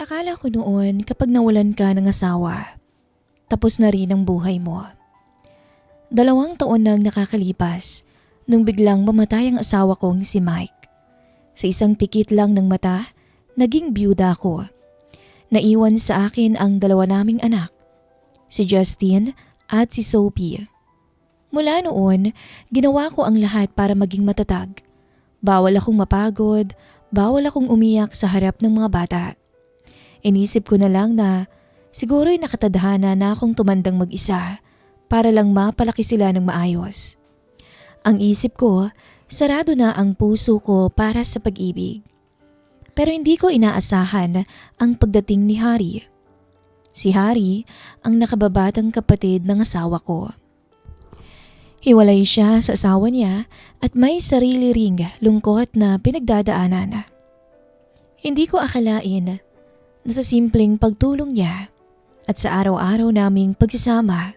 Akala ko noon kapag nawalan ka ng asawa, tapos na rin ang buhay mo. 2 taon nang nakakalipas nung biglang mamatay ang asawa kong si Mike. Sa isang pikit lang ng mata, naging byuda ako. Naiwan sa akin ang 2 naming anak, si Justin at si Sophie. Mula noon, ginawa ko ang lahat para maging matatag. Bawal akong mapagod, bawal akong umiyak sa harap ng mga bata. Inisip ko na lang na siguro'y nakatadhana na akong tumandang mag-isa para lang mapalaki sila ng maayos. Ang isip ko, sarado na ang puso ko para sa pag-ibig. Pero hindi ko inaasahan ang pagdating ni Harry. Si Harry ang nakababatang kapatid ng asawa ko. Hiwalay siya sa asawa niya at may sarili ring lungkot na pinagdadaanan. Hindi ko akalain na sa simpleng pagtulong niya at sa araw-araw naming pagsasama,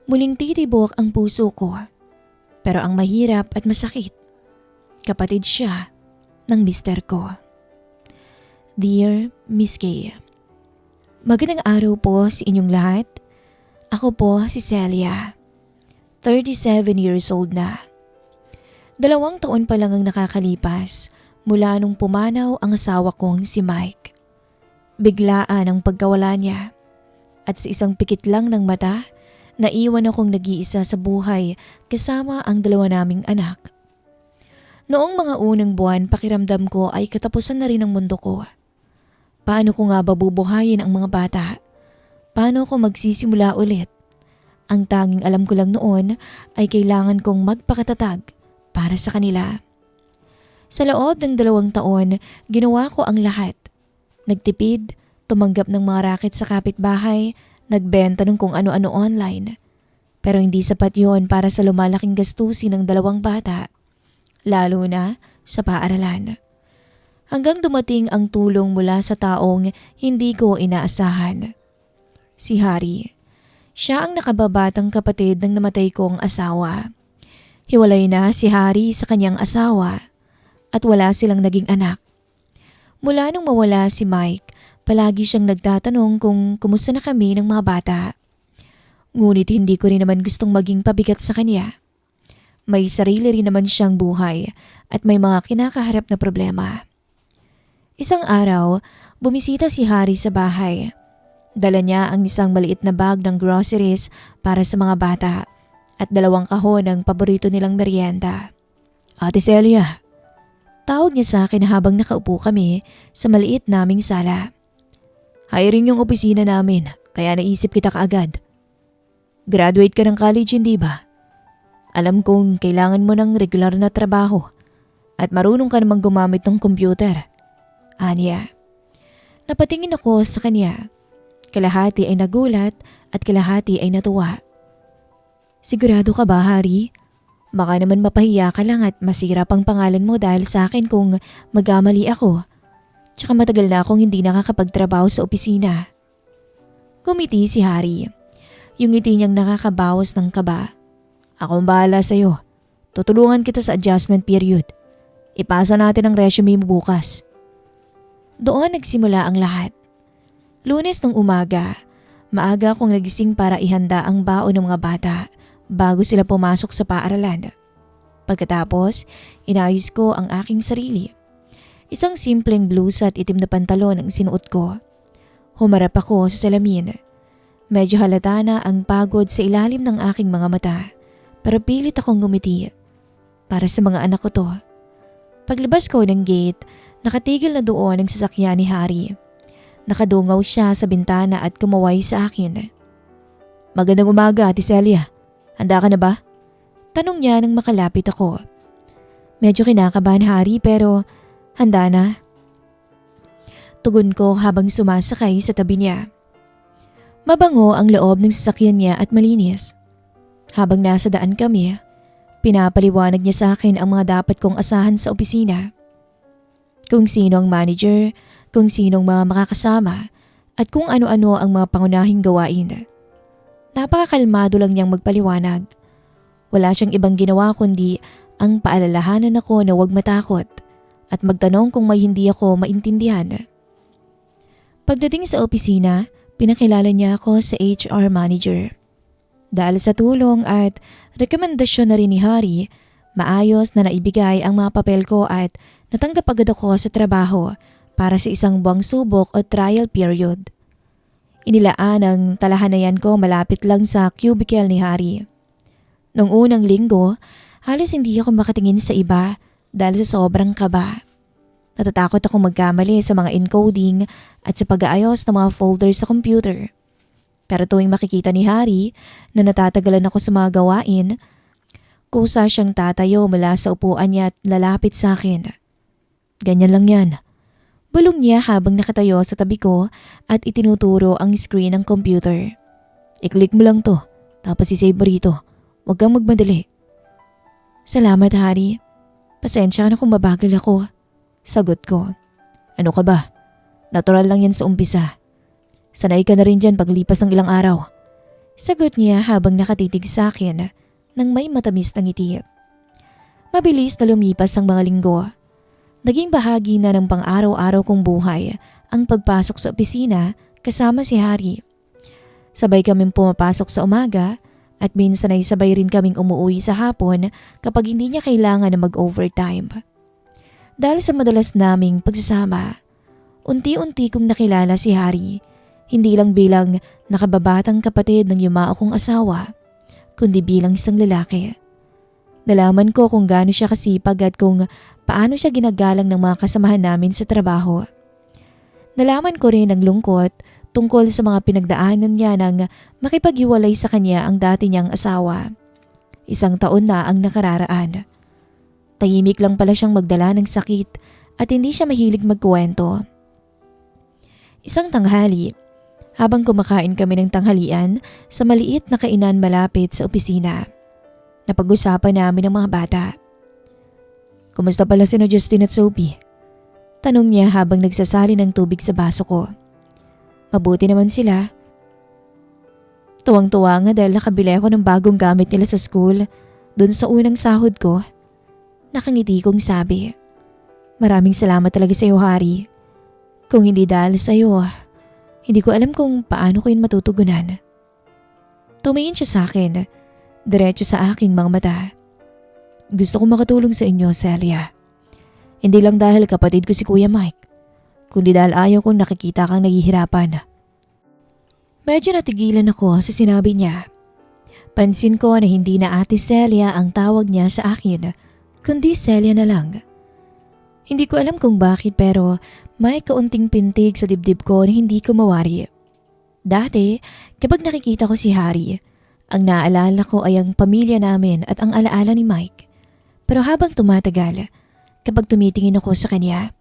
muling titibok ang puso ko. Pero ang mahirap at masakit, kapatid siya ng mister ko. Dear Miss Kay, magandang araw po sa inyong lahat. Ako po si Celia, 37 years old na. 2 taon pa lang ang nakakalipas mula nung pumanaw ang asawa kong si Mike. Biglaan ang pagkawala niya at sa isang pikit lang ng mata, naiwan akong nag-iisa sa buhay kasama ang 2 naming anak. Noong mga unang buwan, pakiramdam ko ay katapusan na rin ang mundo ko. Paano ko nga babubuhayin ang mga bata? Paano ko magsisimula ulit? Ang tanging alam ko lang noon ay kailangan kong magpakatatag para sa kanila. Sa loob ng 2 taon, ginawa ko ang lahat. Nagtipid, tumanggap ng mga racket sa kapitbahay, nagbenta ng kung ano-ano online. Pero hindi sapat yon para sa lumalaking gastusin ng 2 bata, lalo na sa paaralan. Hanggang dumating ang tulong mula sa taong hindi ko inaasahan. Si Harry. Siya ang nakababatang kapatid ng namatay kong asawa. Hiwalay na si Harry sa kanyang asawa at wala silang naging anak. Mula nung mawala si Mike, palagi siyang nagtatanong kung kumusta na kami ng mga bata. Ngunit hindi ko rin naman gustong maging pabigat sa kanya. May sarili rin naman siyang buhay at may mga kinakaharap na problema. Isang araw, bumisita si Harry sa bahay. Dala niya ang isang maliit na bag ng groceries para sa mga bata at 2 kahon ng paborito nilang merienda. Ate Celia, tawag niya sa akin habang nakaupo kami sa maliit naming sala. Hiring yung opisina namin kaya naisip kita kaagad. Graduate ka ng college, hindi ba? Alam kong kailangan mo ng regular na trabaho at marunong ka namang gumamit ng computer. Anya. Napatingin ako sa kanya. Kalahati ay nagulat at kalahati ay natuwa. Sigurado ka ba, Harry? Baka naman mapahiya ka lang at masira pang pangalan mo dahil sa akin kung magkamali ako. Tsaka matagal na akong hindi nakakapagtrabaho sa opisina. Gumiti si Harry. Yung ngiti niyang nakakabawas ng kaba. Ako ang bahala sa'yo. Tutulungan kita sa adjustment period. Ipasa natin ang resume mo bukas. Doon nagsimula ang lahat. Lunes ng umaga, maaga akong nagising para ihanda ang baon ng mga bata bago sila pumasok sa paaralan. Pagkatapos, inayos ko ang aking sarili. Isang simpleng blusa at itim na pantalon ang sinuot ko. Humarap ako sa salamin. Medyo halata na ang pagod sa ilalim ng aking mga mata, pero pilit akong ngumiti. Para sa mga anak ko to. Paglabas ko ng gate, nakatigil na doon ang sasakyan ni Harry. Nakadungaw siya sa bintana at kumaway sa akin. Magandang umaga, Ate Celia. Handa ka na ba? Tanong niya nang makalapit ako. Medyo kinakabahan, Harry, pero handa na. Tugon ko habang sumasakay sa tabi niya. Mabango ang loob ng sasakyan niya at malinis. Habang nasa daan kami, pinapaliwanag niya sa akin ang mga dapat kong asahan sa opisina. Kung sino ang manager, kung sinong mga makakasama, at kung ano-ano ang mga pangunahing gawain. Napakakalmado lang niyang magpaliwanag. Wala siyang ibang ginawa kundi ang paalalahanan ako na huwag matakot at magtanong kung may hindi ako maintindihan. Pagdating sa opisina, pinakilala niya ako sa HR manager. Dahil sa tulong at rekomendasyon na rin ni Harry, maayos na naibigay ang mga papel ko at natanggap agad ako sa trabaho para sa isang buwang subok o trial period. Inilaan ang talahanayan ko malapit lang sa cubicle ni Harry. Noong unang linggo, halos hindi ako makatingin sa iba dahil sa sobrang kaba. Natatakot akong magkamali sa mga encoding at sa pag-aayos ng mga folders sa computer. Pero tuwing makikita ni Harry na natatagalan ako sa mga gawain, kusa siyang tatayo mula sa upuan niya at lalapit sa akin. Ganyan lang yan. Bulong niya habang nakatayo sa tabi ko at itinuturo ang screen ng computer. I-click mo lang to, tapos i-save mo rito. Huwag kang magmadali. Salamat, Harry. Pasensya ka na kung mabagal ako. Sagot ko. Ano ka ba? Natural lang yan sa umpisa. Sanay ka na rin dyan paglipas ng ilang araw. Sagot niya habang nakatitig sa akin nang may matamis na ngiti. Mabilis na lumipas ang mga linggo. Naging bahagi na ng pang-araw-araw kong buhay ang pagpasok sa opisina kasama si Harry. Sabay kaming pumapasok sa umaga at minsan ay sabay rin kaming umuwi sa hapon kapag hindi niya kailangan na mag-overtime. Dahil sa madalas naming pagsasama, unti-unti kong nakilala si Harry. Hindi lang bilang nakababatang kapatid ng yumao kong asawa, kundi bilang isang lalaki. Nalaman ko kung gaano siya kasipag at kung paano siya ginagalang ng mga kasamahan namin sa trabaho. Nalaman ko rin ang lungkot tungkol sa mga pinagdaanan niya nang makipaghiwalay sa kanya ang dati niyang asawa. 1 taon na ang nakararaan. Tahimik lang pala siyang magdala ng sakit at hindi siya mahilig magkuwento. Isang tanghali, habang kumakain kami ng tanghalian sa maliit na kainan malapit sa opisina, napag-usapan namin ang mga bata. Kumusta pala sina Justin at Sophie? Tanong niya habang nagsasali ng tubig sa baso ko. Mabuti naman sila. Tuwang-tuwa nga dahil nakabili ako ng bagong gamit nila sa school dun sa unang sahod ko. Nakangiti kong sabi. Maraming salamat talaga sa iyo, Harry. Kung hindi dahil sa iyo, hindi ko alam kung paano ko yun matutugunan. Tumingin siya sa akin, diretso sa aking mga mata. Gusto kong makatulong sa inyo, Celia. Hindi lang dahil kapatid ko si Kuya Mike, kundi dahil ayaw kong nakikita kang nahihirapan. Medyo natigilan ako sa sinabi niya. Pansin ko na hindi na Ate Celia ang tawag niya sa akin, kundi Celia na lang. Hindi ko alam kung bakit pero may kaunting pintig sa dibdib ko na hindi ko mawari. Dati, kapag nakikita ko si Harry, ang naaalala ko ay ang pamilya namin at ang alaala ni Mike. Pero habang tumatagal, kapag tumitingin ako sa kanya,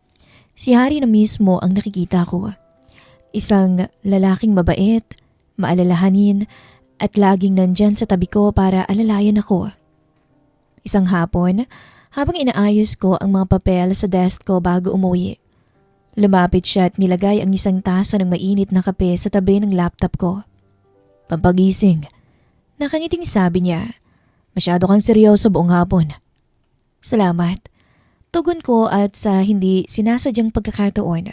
si Harry na mismo ang nakikita ko. Isang lalaking mabait, maalalahanin at laging nandyan sa tabi ko para alalayan ako. Isang hapon, habang inaayos ko ang mga papel sa desk ko bago umuwi, lumapit siya at nilagay ang isang tasa ng mainit na kape sa tabi ng laptop ko. Pampagising. Nakangiting sabi niya, masyado kang seryoso buong hapon. Salamat. Tugon ko at sa hindi sinasadyang pagkakataon,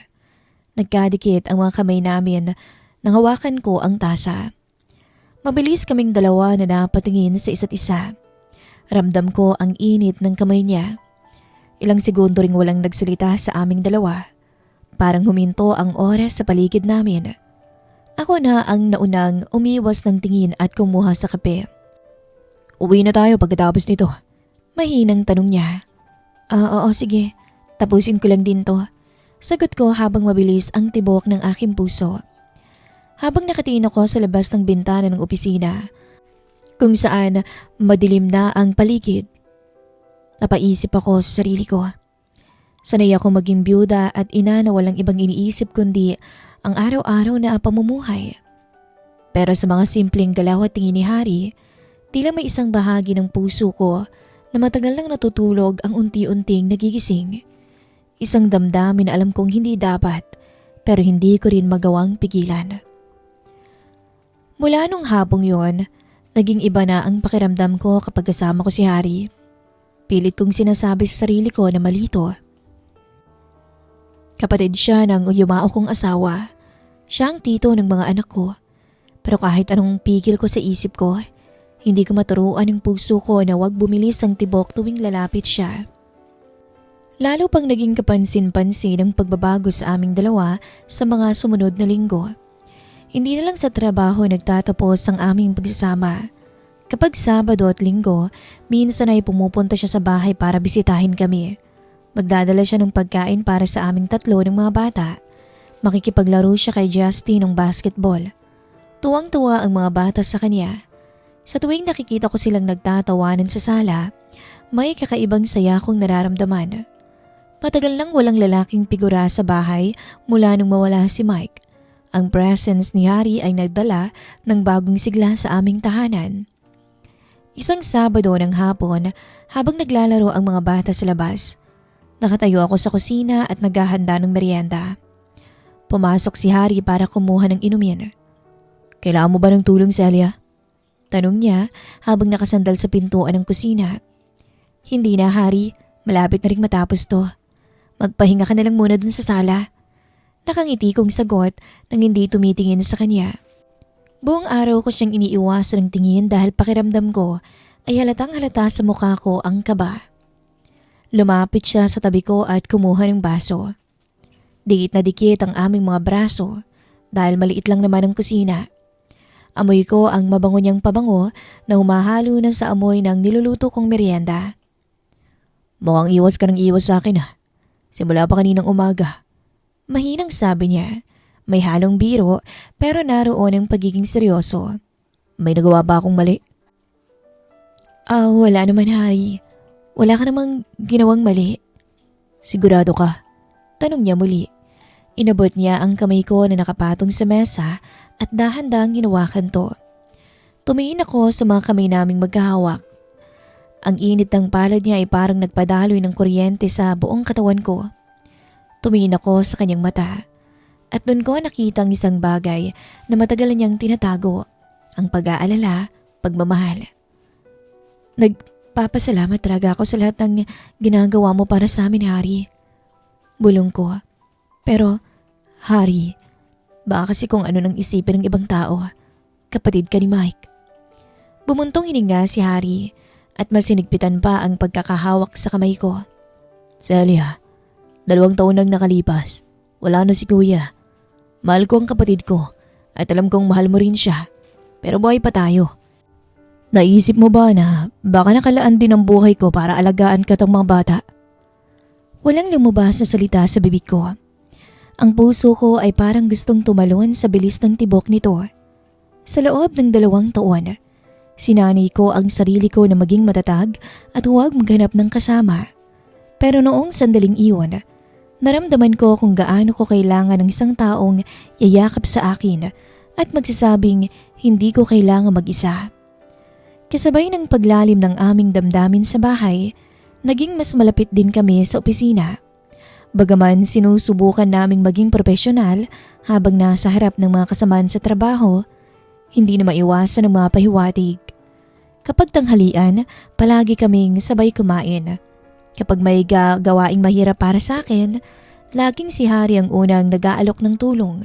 nagkadikit ang mga kamay namin nang hawakan ko ang tasa. Mabilis kaming dalawa na napatingin sa isa't isa. Ramdam ko ang init ng kamay niya. Ilang segundo ring walang nagsalita sa aming dalawa. Parang huminto ang oras sa paligid namin. Ako na ang naunang umiwas ng tingin at kumuha sa kape. Uwi na tayo pagkatapos nito. Mahinang tanong niya. Oo, sige. Tapusin ko lang din to. Sagot ko habang mabilis ang tibok ng aking puso. Habang nakatingin ako sa labas ng bintana ng opisina, kung saan madilim na ang paligid, napaisip ako sa sarili ko. Sanay ako maging byuda at ina na walang ibang iniisip kundi ang araw-araw na pamumuhay. Pero sa mga simpleng galaw at tingin ni Harry, tila may isang bahagi ng puso ko na matagal nang natutulog ang unti-unting nagigising. Isang damdamin na alam kong hindi dapat pero hindi ko rin magawang pigilan. Mula nung hapong yon, naging iba na ang pakiramdam ko kapag kasama ko si Harry. Pilit kong sinasabi sa sarili ko na malito. Kapatid siya ng yumao kong asawa Siya ang tito ng mga anak ko. Pero kahit anong pigil ko sa isip ko, hindi ko maturuan ang puso ko na wag bumilis ang tibok tuwing lalapit siya. Lalo pang naging kapansin-pansin ang pagbabago sa aming dalawa sa mga sumunod na linggo. Hindi na lang sa trabaho nagtatapos ang aming pagsasama. Kapag Sabado at Linggo, minsan ay pumupunta siya sa bahay para bisitahin kami. Magdadala siya ng pagkain para sa aming tatlo ng mga bata. Makikipaglaro siya kay Justin ng basketball. Tuwang-tuwa ang mga bata sa kanya. Sa tuwing nakikita ko silang nagtatawanan sa sala, may kakaibang saya akong nararamdaman. Matagal nang walang lalaking figura sa bahay mula nung mawala si Mike. Ang presence ni Harry ay nagdala ng bagong sigla sa aming tahanan. Isang Sabado ng hapon, habang naglalaro ang mga bata sa labas, nakatayo ako sa kusina at naghahanda ng merienda. Pumasok si Harry para kumuha ng inumin. "Kailangan mo ba ng tulong, Celia?" Tanong niya habang nakasandal sa pintuan ng kusina. "Hindi na, Harry. Malapit na rin matapos to. Magpahinga ka na lang muna dun sa sala." Nakangiti kong sagot nang hindi tumitingin sa kanya. Buong araw ko siyang iniiwasan ng tingin dahil pakiramdam ko ay halatang halata sa mukha ko ang kaba. Lumapit siya sa tabi ko at kumuha ng baso. Dikit na dikit ang aming mga braso dahil maliit lang naman ang kusina. Amoy ko ang mabango niyang pabango na humahalo na sa amoy ng niluluto kong merienda. "Mukhang iwas ka ng iwas sa akin ah. Simula pa kaninang umaga." Mahinang sabi niya. May halong biro pero naroon ang pagiging seryoso. "May nagawa ba akong mali?" Wala naman, Harry. Wala ka namang ginawang mali." "Sigurado ka?" Tanong niya muli. Inabot niya ang kamay ko na nakapatong sa mesa at dahan-dahang hinawakan to. Tumingin ako sa mga kamay naming magkahawak. Ang init ng palad niya ay parang nagpadaloy ng kuryente sa buong katawan ko. Tumingin ako sa kanyang mata at doon ko nakita ang isang bagay na matagal niyang tinatago, ang pag-aalala, pagmamahal. "Nagpapasalamat talaga ako sa lahat ng ginagawa mo para sa amin, Harry." Bulong ko. "Pero, Harry, baka kasi kung ano nang isipin ng ibang tao. Kapatid ka ni Mike." Bumuntong hininga si Harry at mas sinigpitan pa ang pagkakahawak sa kamay ko. "Celia, 2 taon nang nakalipas. Wala na si Kuya. Mahal ko ang kapatid ko at alam kong mahal mo rin siya. Pero buhay pa tayo. Naisip mo ba na baka nakalaan din ang buhay ko para alagaan ka tong mga bata?" Walang lumabas na salita sa bibig ko. Ang puso ko ay parang gustong tumalon sa bilis ng tibok nito. Sa loob ng 2 taon, sinanay ko ang sarili ko na maging matatag at huwag maghanap ng kasama. Pero noong sandaling iyon, naramdaman ko kung gaano ko kailangan ng isang taong yayakap sa akin at magsasabing hindi ko kailangan mag-isa. Kasabay ng paglalim ng aming damdamin sa bahay, naging mas malapit din kami sa opisina. Bagaman sinusubukan naming maging profesional habang nasa harap ng mga kasamaan sa trabaho, hindi na maiwasan ang mga pahiwatig. Kapag tanghalian, palagi kaming sabay kumain. Kapag may gawaing mahirap para sa akin, laging si Harry ang unang nag-aalok ng tulong.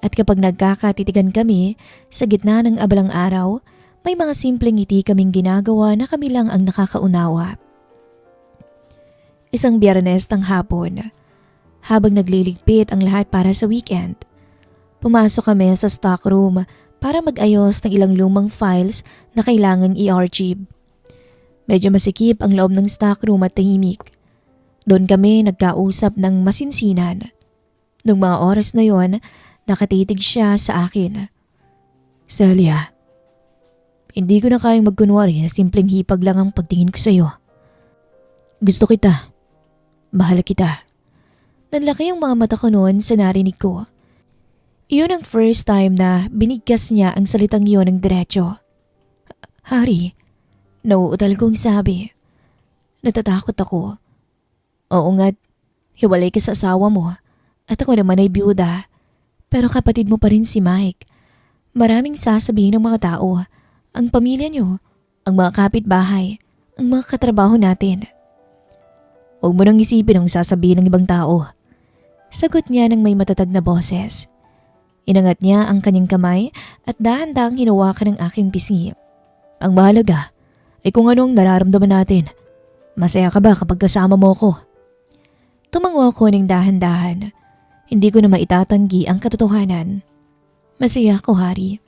At kapag nagkakatitigan kami sa gitna ng abalang araw, may mga simpleng ngiti kaming ginagawa na kami lang ang nakakaunawa. Isang Biyernes ng hapon, habang nagliligpit ang lahat para sa weekend, pumasok kami sa stockroom para mag-ayos ng ilang lumang files na kailangang i-archive. Medyo masikip ang loob ng stockroom at tahimik. Doon kami nagkausap ng masinsinan. Noong mga oras na yon, nakatitig siya sa akin. "Celia, hindi ko na kayang magkunwari na simpleng hipag lang ang pagtingin ko sa'yo. Gusto kita. Mahal kita." Nanlaki ang mga mata ko noon sa narinig ko. Iyon ang first time na binigkas niya ang salitang iyon ng diretso. "Harry," nauutal kong sabi. Natatakot ako. Oo nga't, hiwalay ka sa asawa mo at ako naman ay byuda. Pero kapatid mo pa rin si Mike. Maraming sasabihin ng mga tao, ang pamilya niyo, ang mga kapitbahay, ang mga katrabaho natin. Huwag mo nang isipin ang sasabihin ng ibang tao. Sagot niya ng may matatag na boses. Inangat niya ang kanyang kamay at dahan-dahang hinawakan ang aking pisngi. Ang mahalaga ay kung ano ang nararamdaman natin. Masaya ka ba kapag kasama mo ako? Tumango ako ng dahan-dahan. Hindi ko na maitatanggi ang katotohanan. Masaya ako, Hari.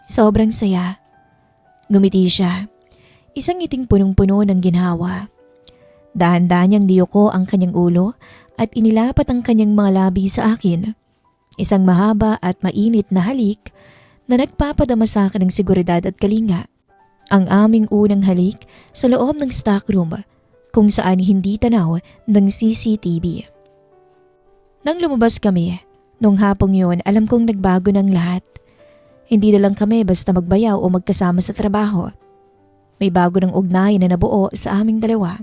Sobrang saya. Ngumiti siya. Isang ngiting punong-puno ng ginhawa. Dahan-dahan niyang diyoko ang kanyang ulo at inilapat ang kanyang mga labi sa akin. Isang mahaba at mainit na halik na nagpapadama sa akin ng seguridad at kalinga. Ang aming unang halik sa loob ng stockroom kung saan hindi tanaw ng CCTV. Nang lumabas kami, nung hapong yun alam kong nagbago ng lahat. Hindi na lang kami basta magbayaw o magkasama sa trabaho. May bago ng ugnayan na nabuo sa aming dalawa.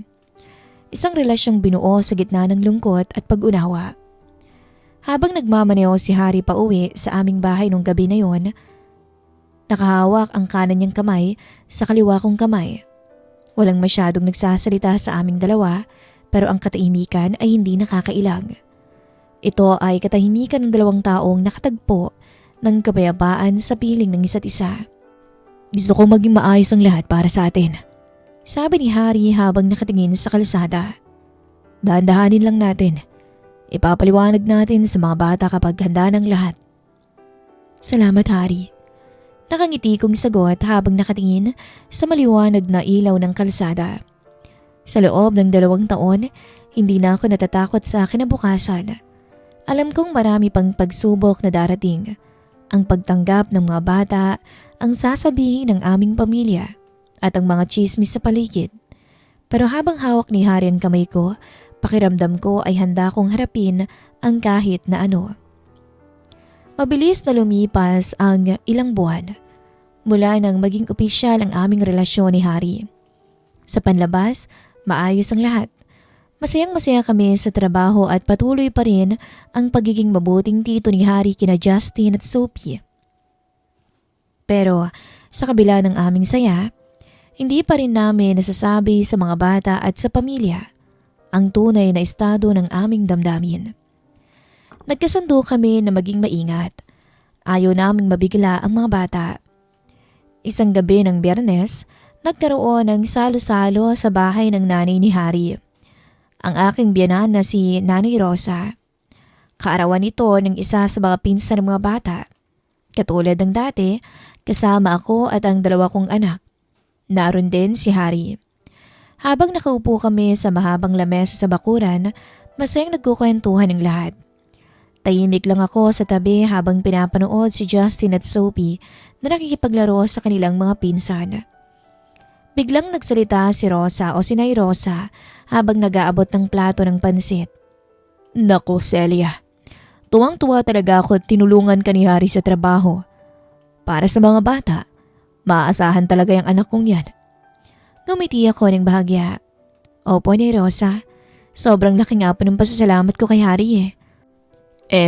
Isang relasyong binuo sa gitna ng lungkot at pag-unawa. Habang nagmamaneo si Hari pauwi sa aming bahay nung gabi na yon, nakahawak ang kanan niyang kamay sa kaliwa kong kamay. Walang masyadong nagsasalita sa aming dalawa pero ang katahimikan ay hindi nakakailang. Ito ay katahimikan ng dalawang taong nakatagpo ng kapayapaan sa piling ng isa't isa. Gusto ko maging maayos ang lahat para sa atin, sabi ni Hari habang nakatingin sa kalsada. Dahan-dahanin lang natin. Ipapaliwanag natin sa mga bata kapag handa ng lahat. Salamat, Hari. Nakangiti kong sagot habang nakatingin sa maliwanag na ilaw ng kalsada. Sa loob ng 2 taon, hindi na ako natatakot sa kinabukasan. Alam kong marami pang pagsubok na darating. Ang pagtanggap ng mga bata, ang sasabihin ng aming pamilya, at ang mga chismis sa paligid. Pero habang hawak ni Hari ang kamay ko, pakiramdam ko ay handa kong harapin ang kahit na ano. Mabilis na lumipas ang ilang buwan mula nang maging opisyal ang aming relasyon ni Hari. Sa panlabas, maayos ang lahat. Masayang-masaya kami sa trabaho at patuloy pa rin ang pagiging mabuting tito ni Hari kina Justin at Sophie. Pero sa kabila ng aming saya, hindi pa rin namin nasasabi sa mga bata at sa pamilya ang tunay na estado ng aming damdamin. Nagkasundo kami na maging maingat. Ayaw naming mabigla ang mga bata. Isang gabi ng Biyernes, nagkaroon ng salo-salo sa bahay ng nanay ni Hari. Ang aking biyanan na si Nanay Rosa. Kaarawan nito ng isa sa mga pinsan ng mga bata. Katulad ng dati, kasama ako at ang 2 kong anak. Naroon din si Hari. Habang nakaupo kami sa mahabang lamesa sa bakuran, masayang nagkukwentuhan ng lahat. Tahimik lang ako sa tabi habang pinapanood si Justin at Sophie na nakikipaglaro sa kanilang mga pinsan. Biglang nagsalita si Rosa o si Nay Rosa habang nag-aabot ng plato ng pansit. Naku, Celia. Tuwang-tuwa talaga ako at tinulungan ka ni Hari sa trabaho. Para sa mga bata, maaasahan talaga yung anak kong yan. Ngumiti ako ng bahagya. Opo, Nay Rosa. Sobrang laki nga po ng pasasalamat ko kay Hari eh.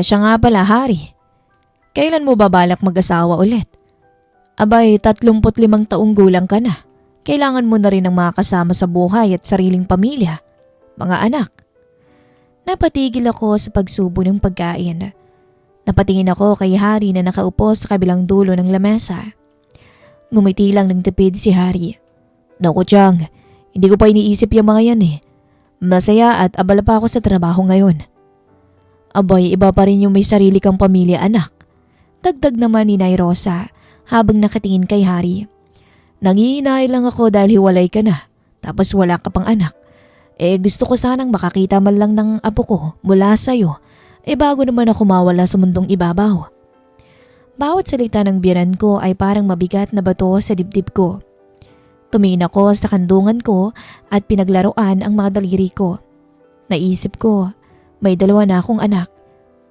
Siya nga pala, Hari. Kailan mo babalak mag-asawa ulit? Abay, 35 taong gulang ka na. Kailangan mo na rin ng mga kasama sa buhay at sariling pamilya. Mga anak. Napatigil ako sa pagsubo ng pagkain. Napatingin ako kay Hari na nakaupo sa kabilang dulo ng lamesa. Ngumiti lang ng tipid si Hari. Naku, Chang, hindi ko pa iniisip yung mga yan eh. Masaya at abala pa ako sa trabaho ngayon. Abay, iba pa rin yung may sarili kang pamilya, anak. Dagdag naman ni Nay Rosa habang nakatingin kay Hari. Nangihinay lang ako dahil hiwalay ka na, tapos wala ka pang anak. Gusto ko sanang makakita man lang ng apo ko mula sa'yo, bago naman ako mawala sa mundong ibabaw. Bawat salita ng biyanan ko ay parang mabigat na bato sa dibdib ko. Tumingin ako sa kandungan ko at pinaglaruan ang mga daliri ko. Naisip ko, may 2 na akong anak.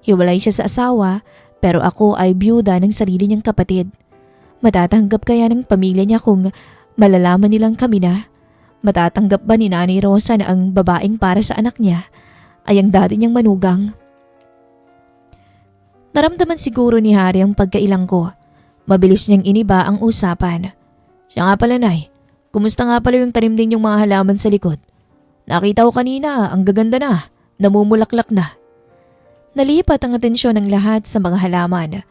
Hiwalay siya sa asawa pero ako ay byuda ng sarili niyang kapatid. Matatanggap kaya ng pamilya niya kung malalaman nilang kami na? Matatanggap ba ni Nanay Rosa na ang babaeng para sa anak niya ay ang dati niyang manugang? Naramdaman siguro ni Hari ang pagkailang ko. Mabilis niyang iniba ang usapan. Siya nga pala, Nay. Kumusta nga pala yung tanim din yung mga halaman sa likod? Nakita ko kanina, ang gaganda na. Namumulaklak na. Nalipat ang atensyon ng lahat sa mga halaman.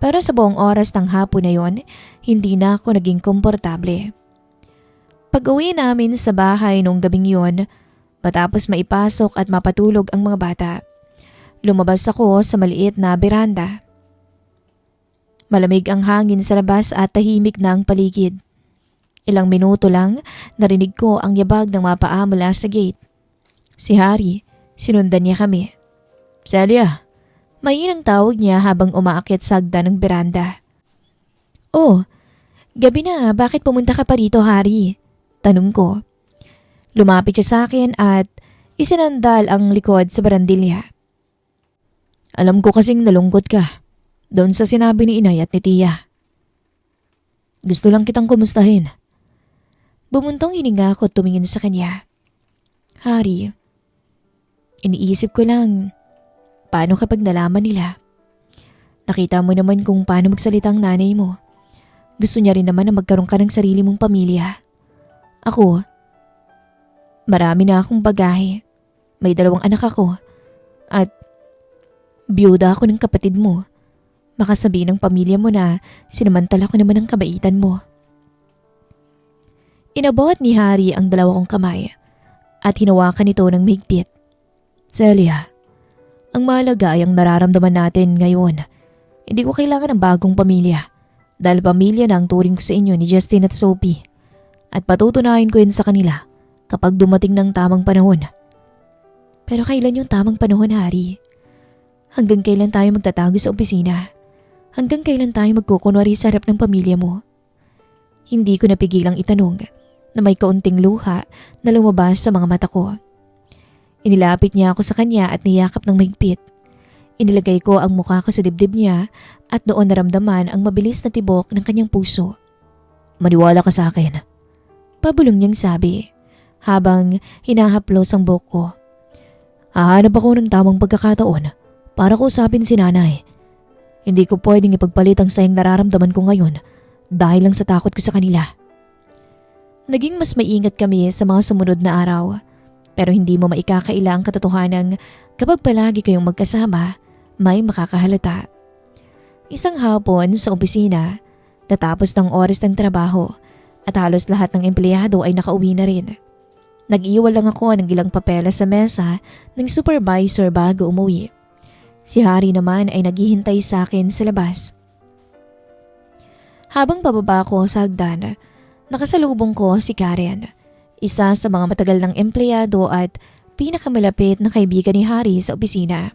Pero sa buong oras ng hapon na yon, hindi na ako naging komportable. Pag-uwi namin sa bahay nung gabing yon, matapos maipasok at mapatulog ang mga bata, lumabas ako sa maliit na beranda. Malamig ang hangin sa labas at tahimik na ang paligid. Ilang minuto lang, narinig ko ang yabag ng mga paa mula sa gate. Si Harry, sinundan niya kami. "Celia," mainang tawag niya habang umaakyat sa hagdan ng beranda. "Oh, gabi na, bakit pumunta ka pa rito, Harry?" Tanong ko. Lumapit siya sa akin at isinandal ang likod sa barandilya. "Alam ko kasing nalungkot ka doon sa sinabi ni inay at ni tiya. Gusto lang kitang kumustahin." Bumuntong hininga ko tumingin sa kanya. "Harry, iniisip ko lang, paano kapag nalaman nila? Nakita mo naman kung paano magsalita ang nanay mo. Gusto niya rin naman na magkaroon ka ng sarili mong pamilya. Ako, marami na akong bagahe. May 2 anak ako. At biyuda ako ng kapatid mo. Baka sabihin ng pamilya mo na sinamantala ko naman ang kabaitan mo." Inabot ni Harry ang 2 kong kamay at hinawakan ito ng mahigpit. "Celia, ang mahalaga ay ang nararamdaman natin ngayon. Hindi ko kailangan ng bagong pamilya dahil pamilya na ang turing ko sa inyo ni Justin at Sophie. At patutunayan ko yun sa kanila kapag dumating ng tamang panahon." "Pero kailan yung tamang panahon, Harry? Hanggang kailan tayo magtatago sa opisina? Hanggang kailan tayo magkukunwari sa harap ng pamilya mo?" Hindi ko napigilang itanong na may kaunting luha na lumabas sa mga mata ko. Inilapit niya ako sa kanya at niyakap ng mahigpit. Inilagay ko ang mukha ko sa dibdib niya at doon naramdaman ang mabilis na tibok ng kanyang puso. "Maniwala ka sa akin," pabulong niyang sabi habang hinahaplos ang buhok ko. "Hahanap ako ng tamang pagkakataon para kausapin si nanay. Hindi ko pwedeng ipagpalit ang sayang nararamdaman ko ngayon dahil lang sa takot ko sa kanila." Naging mas maingat kami sa mga sumunod na araw. Pero hindi mo maikakaila ang katotohanan kapag palagi kayong magkasama, may makakahalata. Isang hapon sa opisina, natapos ng oras ng trabaho at halos lahat ng empleyado ay nakauwi na rin. Nag-iwan lang ako ng ilang papeles sa mesa ng supervisor bago umuwi. Si Harry naman ay naghihintay sa akin sa labas. Habang pababa ko sa hagdan, nakasalubong ko si Karen, isa sa mga matagal ng empleyado at pinakamalapit na kaibigan ni Harry sa opisina.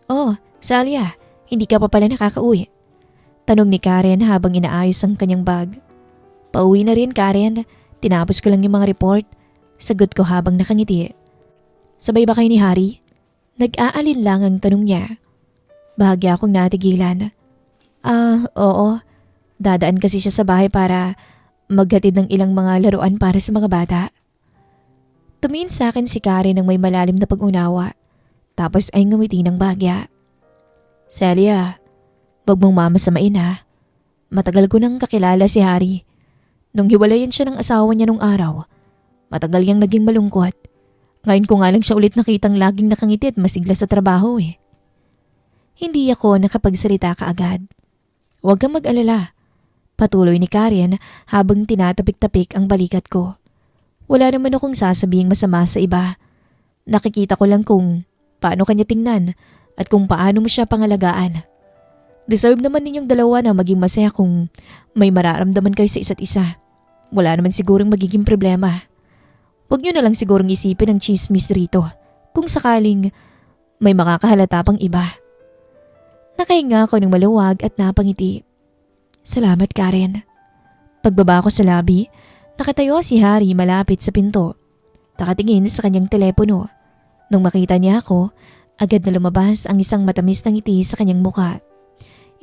"Oh, Celia, hindi ka pa pala nakakauwi?" Tanong ni Karen habang inaayos ang kanyang bag. "Pauwi na rin, Karen. Tinapos ko lang yung mga report." Sagot ko habang nakangiti. "Sabay ba kayo ni Harry?" Nag-aalin lang ang tanong niya. Bahagya akong natigilan. Oo. Dadaan kasi siya sa bahay para maghatid ng ilang mga laruan para sa mga bata." Tumingin sa akin si Karen ng may malalim na pag-unawa. Tapos ay ngumiti ng bahagya. "Celia, wag mong mamasamain ha. Matagal ko nang kakilala si Harry. Nung hiwalayan siya ng asawa niya nung araw, matagal niyang naging malungkot. Ngayon ko nga lang siya ulit nakitang laging nakangiti at masigla sa trabaho eh." Hindi ako nakapagsalita kaagad. "Huwag kang mag-alala." Patuloy ni Karen habang tinatapik-tapik ang balikat ko. "Wala naman akong sasabihing masama sa iba. Nakikita ko lang kung paano kanya tingnan at kung paano mo siya pangalagaan. Deserve naman ninyong dalawa na maging masaya kung may mararamdaman kayo sa isa't isa. Wala naman sigurong magiging problema. Huwag niyo na lang sigurong isipin ang chismis rito kung sakaling may makakahalata pang iba." Nakahinga ako ng maluwag at napangiti. "Salamat, Karen." Pagbaba ko sa lobby, nakatayo si Harry malapit sa pinto. Nakatingin sa kanyang telepono. Nung makita niya ako, agad na lumabas ang isang matamis na ngiti sa kanyang muka.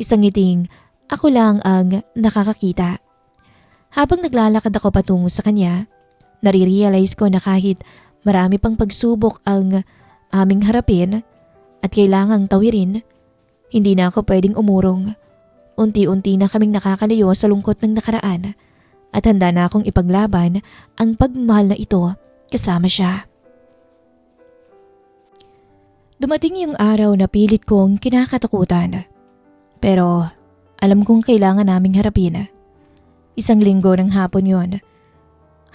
Isang ngiting ako lang ang nakakakita. Habang naglalakad ako patungo sa kanya, nare-realize ko na kahit marami pang pagsubok ang aming harapin at kailangang tawirin, hindi na ako pwedeng umurong. Unti-unti na kaming nakakalayo sa lungkot ng nakaraan at handa na akong ipaglaban ang pagmamahal na ito kasama siya. Dumating yung araw na pilit kong kinakatakutan. Pero alam kong kailangan naming harapin. Isang linggo ng hapon yon.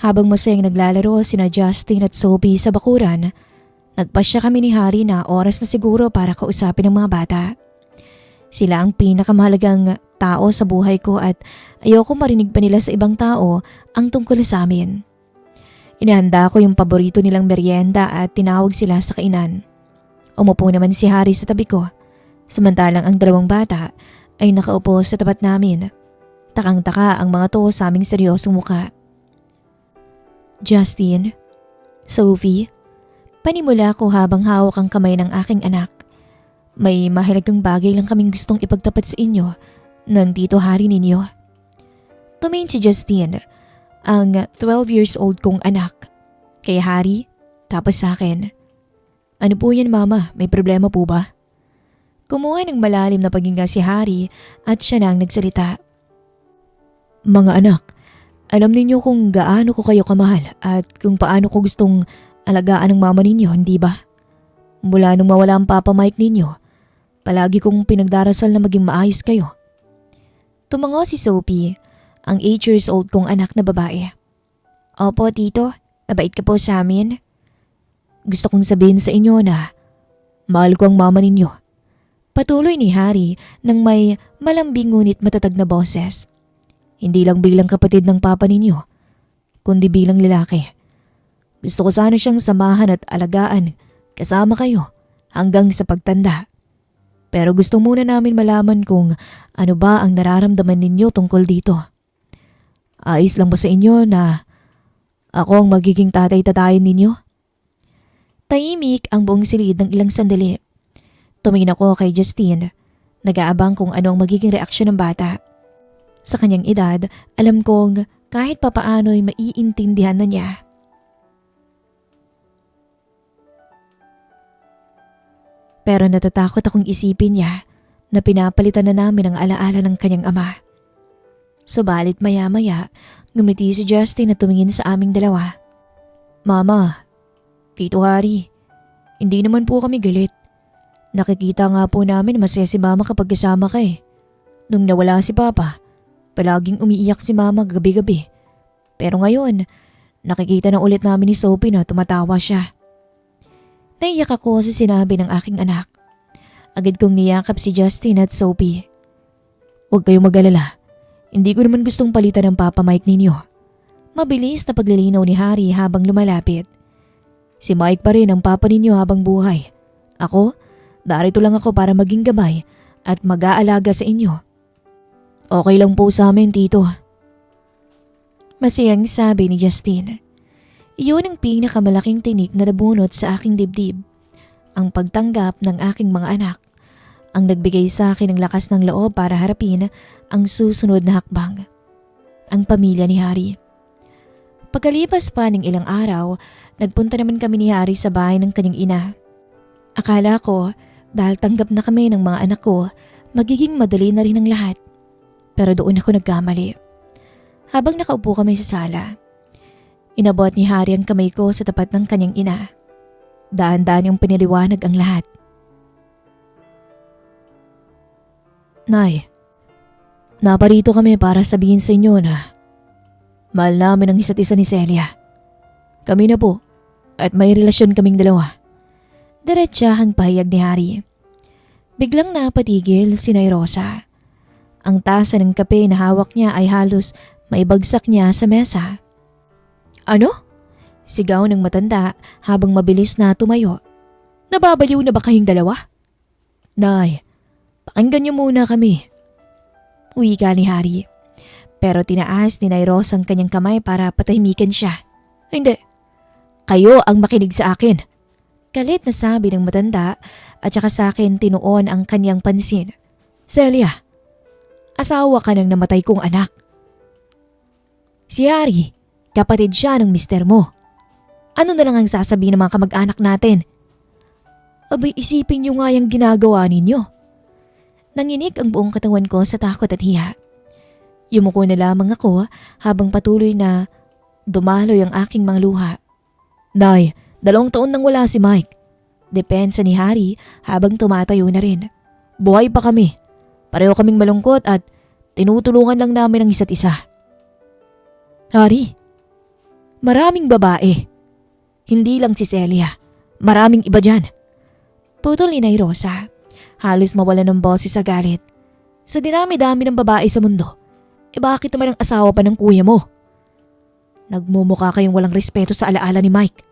Habang masayang naglalaro sina Justin at Sophie sa bakuran, nagpasya kami ni Harry na oras na siguro para kausapin ang mga bata. Sila ang pinakamahalagang tao sa buhay ko at ayoko marinig pa nila sa ibang tao ang tungkol sa amin. Inihanda ko yung paborito nilang merienda at tinawag sila sa kainan. Umupo naman si Harry sa tabi ko, samantalang ang dalawang bata ay nakaupo sa tapat namin. Takang-taka ang mga to sa aming seryosong muka. Justin, Sophie, panimula ko habang hawak ang kamay ng aking anak. May mahalagang bagay lang kaming gustong ipagtapat sa inyo ng tito Harry ninyo. Tumingin si Justin, ang 12 years old kong anak, kay Harry, tapos sa akin. Ano po yan mama, may problema po ba? Kumuha ng malalim na paghinga si Harry at siya nang nagsalita. Mga anak, alam ninyo kung gaano ko kayo kamahal at kung paano ko gustong alagaan ng mama ninyo, hindi ba? Mula nung mawala ang Papa Mike ninyo, palagi kong pinagdarasal na maging maayos kayo. Tumango si Sophie, ang 8 years old kong anak na babae. Opo tito, mabait ka po sa amin. Gusto kong sabihin sa inyo na mahal ko ang mama ninyo. Patuloy ni Harry nang may malambing ngunit matatag na boses. Hindi lang bilang kapatid ng papa ninyo, kundi bilang lalaki. Gusto ko sana siyang samahan at alagaan kasama kayo hanggang sa pagtanda. Pero gusto muna namin malaman kung ano ba ang nararamdaman ninyo tungkol dito. Ayos lang ba sa inyo na ako ang magiging tatay-tatayin ninyo? Tahimik ang buong silid ng ilang sandali. Tumingin ako kay Justine, nag-aabang kung ano ang magiging reaksyon ng bata. Sa kanyang edad, alam kong kahit papaano'y maiintindihan na niya. Pero natatakot akong isipin niya na pinapalitan na namin ang alaala ng kanyang ama. Subalit maya-maya, ngumiti si Justin at tumingin sa aming dalawa. Mama, Tito Harry, hindi naman po kami galit. Nakikita nga po namin masaya si mama kapag kasama ka eh. Nung nawala si papa, palaging umiiyak si mama gabi-gabi. Pero ngayon, nakikita na ulit namin ni Sophie na tumatawa siya. Naiyak ako sa sinabi ng aking anak. Agad kong niyakap si Justin at Sophie. Huwag kayong mag-alala. Hindi ko naman gustong palitan ng Papa Mike ninyo. Mabilis na paglilinaw ni Harry habang lumalapit. Si Mike pa rin ang papa ninyo habang buhay. Ako, darito lang ako para maging gabay at mag-aalaga sa inyo. Okay lang po sa amin, tito. Masayang sabi ni Justin. Iyon ang pinakamalaking tinik na nabunot sa aking dibdib. Ang pagtanggap ng aking mga anak. Ang nagbigay sa akin ng lakas ng loob para harapin ang susunod na hakbang. Ang pamilya ni Harry. Pagkalipas pa ng ilang araw, nagpunta naman kami ni Harry sa bahay ng kanyang ina. Akala ko, dahil tanggap na kami ng mga anak ko, magiging madali na rin ang lahat. Pero doon ako nagkamali. Habang nakaupo kami sa sala, inabot ni Harry ang kamay ko sa tapat ng kanyang ina. Daan-daan niyang pinaliwanag ang lahat. Nay, naparito kami para sabihin sa inyo na mahal namin ang isa't isa ni Celia. Kami na po at may relasyon kaming dalawa. Diretsahang pahayag ni Harry. Biglang napatigil si Nay Rosa. Ang tasa ng kape na hawak niya ay halos maibagsak niya sa mesa. Ano? Sigaw ng matanda habang mabilis na tumayo. Nababaliw na ba kayong dalawa? Nay, pakinggan niyo muna kami. Wika ni Harry. Pero tinaas ni Nay Rosa ang kanyang kamay para patahimikan siya. Hindi. Kayo ang makinig sa akin. Galit na sabi ng matanda at saka sa akin tinuon ang kanyang pansin. Celia, asawa ka ng namatay kong anak. Si Harry, kapatid siya ng mister mo. Ano na lang ang sasabihin ng mga kamag-anak natin? Abay isipin niyo nga yung ginagawa ninyo. Nanginig ang buong katawan ko sa takot at hiya. Yumuko na lamang ako habang patuloy na dumaloy ang aking mga luha. Nay, 2 taon nang wala si Mike. Depensa ni Harry habang tumatayo na rin. Buhay pa kami. Pareho kaming malungkot at Tinutulungan lang namin ang isa't isa. Hari, maraming babae. Hindi lang si Celia. Maraming iba dyan. Putol ni Nay Rosa. Halos mawala ng boses sa galit. Sa dinami-dami ng babae sa mundo, bakit naman ang asawa pa ng kuya mo? Nagmumukha kayong walang respeto sa alaala ni Mike.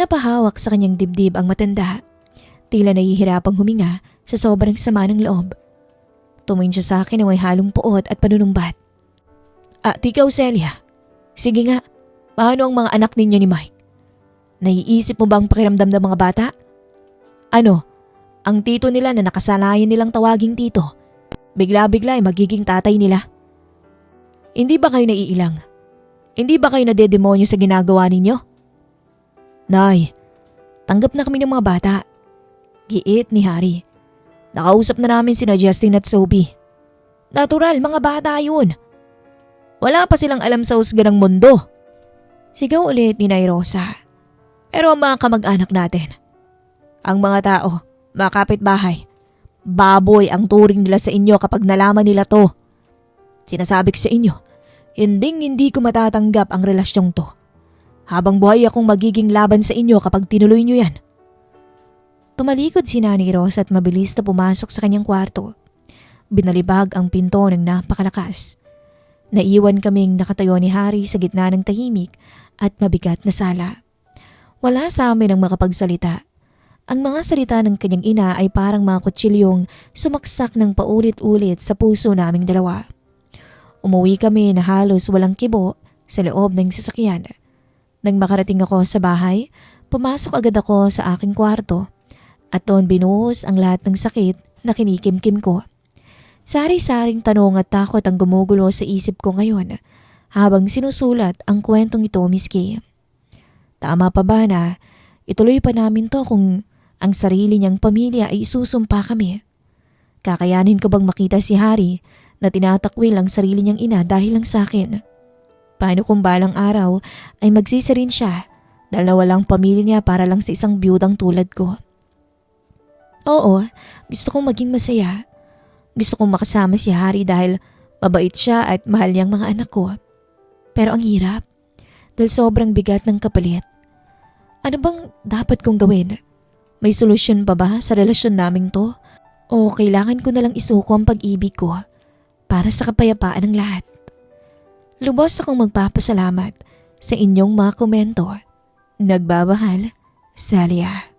Napahawak sa kanyang dibdib ang matanda. Tila nahihirapang huminga sa sobrang sama ng loob. Tumingin siya sa akin na may halong puot at panunumbat. Ikaw Celia, sige nga, paano ang mga anak ninyo ni Mike? Naiisip mo ba ang pakiramdam ng mga bata? Ano, ang tito nila na nakasanayan nilang tawaging tito, bigla-bigla ay magiging tatay nila? Hindi ba kayo naiilang? Hindi ba kayo nadedemonyo sa ginagawa ninyo? Nay, tanggap na kami ng mga bata. Giit ni Harry. Nakausap na namin sina Justin at Sophie. Natural, mga bata yun. Wala pa silang alam sa husga ng mundo. Sigaw ulit ni Nay Rosa. Pero ang mga kamag-anak natin, ang mga tao, mga kapitbahay, baboy ang turing nila sa inyo kapag nalaman nila to. Sinasabi ko sa inyo, hindi ko matatanggap ang relasyong to. Habang buhay akong magiging laban sa inyo kapag tinuloy nyo yan. Tumalikod si Nanay Rosa at mabilis na pumasok sa kanyang kwarto. Binalibag ang pinto ng napakalakas. Naiwan kaming nakatayo ni Harry sa gitna ng tahimik at mabigat na sala. Wala sa amin ang makapagsalita. Ang mga salita ng kanyang ina ay parang mga kutsilyong sumaksak ng paulit-ulit sa puso naming dalawa. Umuwi kami na halos walang kibo sa loob ng sasakyan. Nang makarating ako sa bahay, pumasok agad ako sa aking kwarto at doon binuhos ang lahat ng sakit na kinikimkim ko. Sari-saring tanong at takot ang gumugulo sa isip ko ngayon habang sinusulat ang kwentong ito, Miss Kay. Tama pa ba na ituloy pa namin to kung ang sarili niyang pamilya ay isusumpa kami? Kakayanin ko bang makita si Harry na tinatakwil ang sarili niyang ina dahil lang sa akin? Paano kung balang araw ay magsisi rin siya dahil nawalang pamilya niya para lang sa isang biyudang tulad ko? Oo, gusto kong maging masaya. Gusto kong makasama si Harry dahil mabait siya at mahal niyang mga anak ko. Pero ang hirap dahil sobrang bigat ng kapalit. Ano bang dapat kong gawin? May solusyon pa ba sa relasyon naming to? O kailangan ko nalang isuko ang pag-ibig ko para sa kapayapaan ng lahat? Lubos akong magpapasalamat sa inyong mga komento. Nagbabahal, Celia.